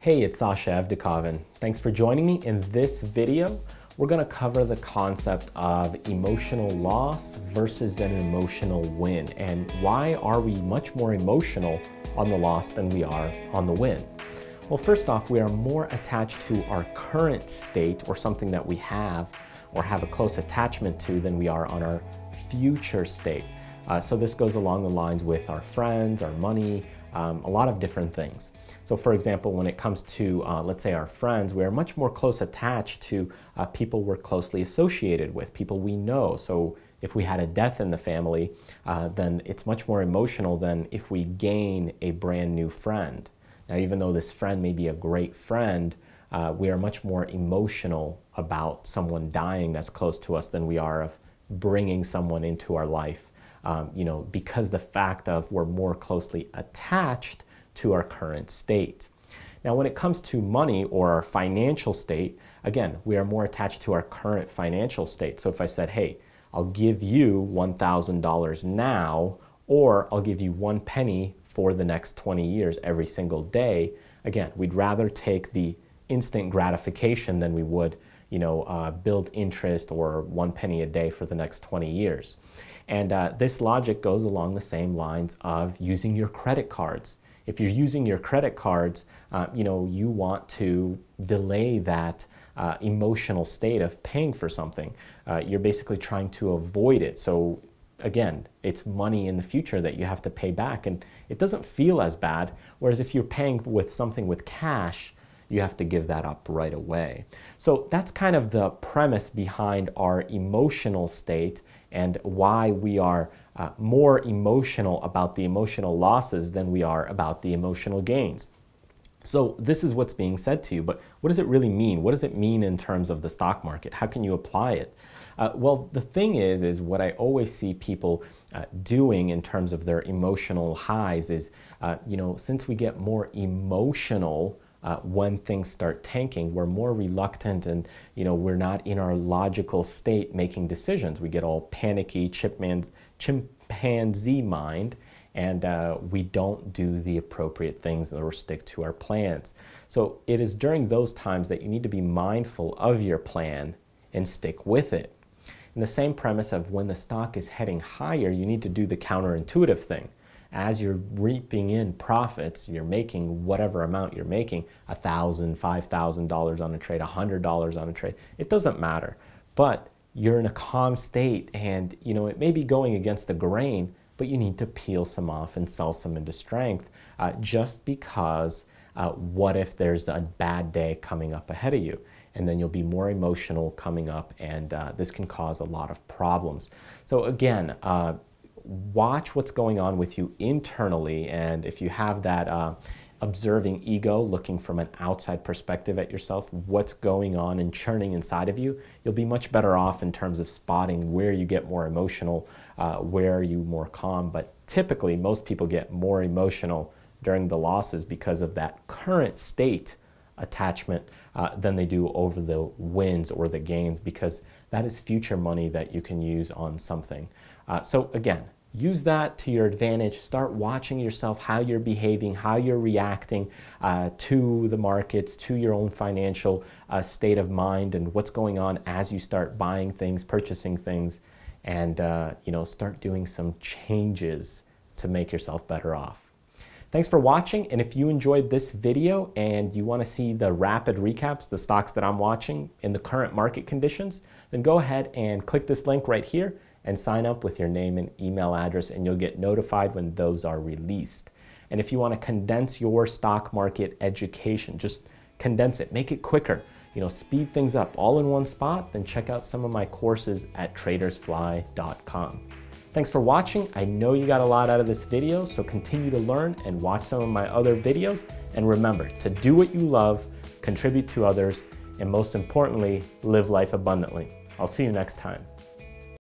Hey, it's Sasha Evdokov. Thanks for joining me. In this video, we're going to cover the concept of emotional loss versus an emotional win, and why are we much more emotional on the loss than we are on the win. Well, first off, we are more attached to our current state or something that we have or have a close attachment to than we are on our future state. So this goes along the lines with our friends, our money, a lot of different things. So for example, when it comes to, let's say our friends, we are much more close attached to people we're closely associated with, people we know. So if we had a death in the family, then it's much more emotional than if we gain a brand new friend. Now, even though this friend may be a great friend, we are much more emotional about someone dying that's close to us than we are of bringing someone into our life. Because the fact of we're more closely attached to our current state. Now, when it comes to money or our financial state, again, we are more attached to our current financial state. So if I said, hey, I'll give you $1,000 now, or I'll give you 1 penny for the next 20 years every single day, again, we'd rather take the instant gratification than we would build interest or 1 penny a day for the next 20 years. And this logic goes along the same lines of using your credit cards. If you're using your credit cards, you want to delay that emotional state of paying for something. You're basically trying to avoid it. So again, it's money in the future that you have to pay back, and it doesn't feel as bad. Whereas if you're paying with something with cash, you have to give that up right away. So that's kind of the premise behind our emotional state and why we are more emotional about the emotional losses than we are about the emotional gains. So this is what's being said to you, but what does it really mean? What does it mean in terms of the stock market? How can you apply it? Well, the thing is what I always see people doing in terms of their emotional highs is, since we get more emotional when things start tanking, we're more reluctant and, we're not in our logical state making decisions. We get all panicky, chimpanzee mind, and we don't do the appropriate things or stick to our plans. So it is during those times that you need to be mindful of your plan and stick with it. And the same premise of when the stock is heading higher, you need to do the counterintuitive thing. As you're reaping in profits, you're making whatever amount you're making, $1,000, $5,000 on a trade, $100 on a trade, it doesn't matter. But you're in a calm state and, it may be going against the grain, but you need to peel some off and sell some into strength just because what if there's a bad day coming up ahead of you? And then you'll be more emotional coming up, and this can cause a lot of problems. So again, watch what's going on with you internally, and if you have that observing ego looking from an outside perspective at yourself, what's going on and churning inside of you, you'll be much better off in terms of spotting where you get more emotional, where are you more calm. But typically most people get more emotional during the losses because of that current state attachment than they do over the wins or the gains, because that is future money that you can use on something. So again, use that to your advantage. Start watching yourself, how you're behaving, how you're reacting to the markets, to your own financial state of mind, and what's going on as you start buying things, purchasing things, and start doing some changes to make yourself better off. Thanks for watching, and if you enjoyed this video and you want to see the rapid recaps, the stocks that I'm watching in the current market conditions, then go ahead and click this link right here and sign up with your name and email address, and you'll get notified when those are released. And if you want to condense your stock market education, just condense it, make it quicker, speed things up all in one spot, then check out some of my courses at tradersfly.com. Thanks for watching. I know you got a lot out of this video, so continue to learn and watch some of my other videos. And remember to do what you love, contribute to others, and most importantly, live life abundantly. I'll see you next time.